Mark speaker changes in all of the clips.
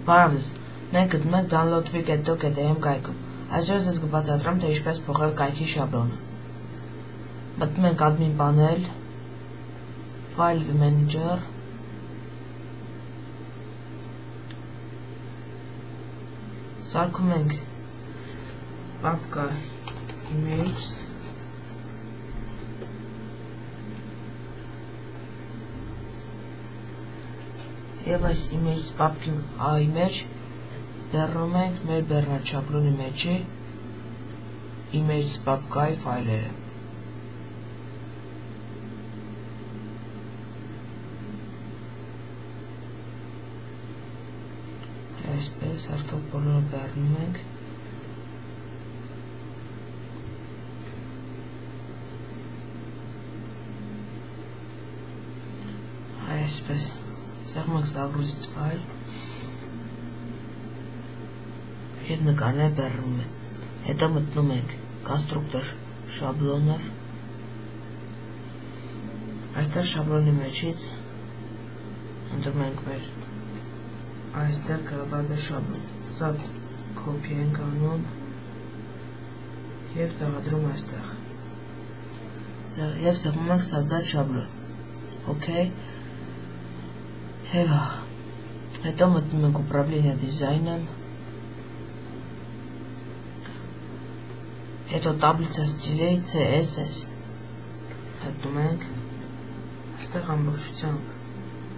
Speaker 1: Բարևձ, մենք գտնում ենք download.do.am կայքում։ Այսօր ձեզ կբացատրեմ, թե ինչպես փոխել կայքի շաբլոնը։ Մտնում ենք admin panel, file manager, սարքում ենք papka images, եւ այս image papki image բեռնում ենք մեր բեռնաչափլոնի մեջի image papka-ի ֆայլերը։ Այսպես հերթով բոլորը բեռնում ենք։ Այսպես սեղմենք սագրուցից ֆայլ և նկարները բեռնում ենք։ Հետո մտնում ենք կոնստրուկտոր շաբլոնով, այստեղ շաբլոնի մեջից ընտրում ենք մեր այստեղ գրված է շաբլոն, սա կոպի ենք անում և տեղադրում այստեղ և սեղմում ենք создать շաբլոն, օքեյ, հետո մտնում ենք управление дизайном, հետո таблица стилей CSS, մտնում ենք, այստեղ ամբողջությամբ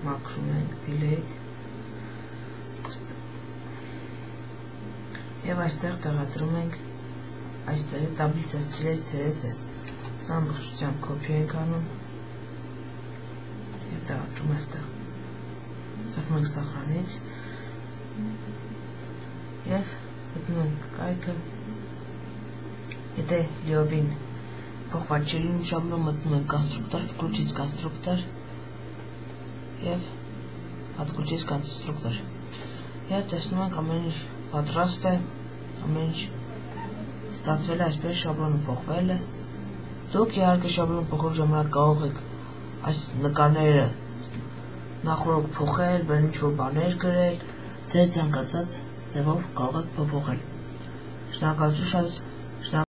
Speaker 1: մաքրում ենք delete և այստեղ տեղադրում ենք այստեղ таблица стилей CSS, սա ամբողջությամբ կոպի ենք անում և տեղադրում այստեղ, ծխում ենք սախրանից և մտնում ենք կայքը, եթե լիովին փոխված չէ լինում շաբլոն, մտնում ենք կոնստրուկտոր, включить կոնստրուկտոր և отключить կոնստրուկտոր և տեսնում ենք ամեն ինչ պատրաստ է, ամեն ինչ ստացվել է, այսպես շաբլոնը փոխվել է։ Դուք իհարկե շաբլոնը փոխելու ժամանակ կարող եք այս նկարները նախորդ փոխել, վեր ինչ-որ բաներ գրել, ձեր ցանկացած ձևով կարող եք փոփոխել։ Շնորհակալություն շատ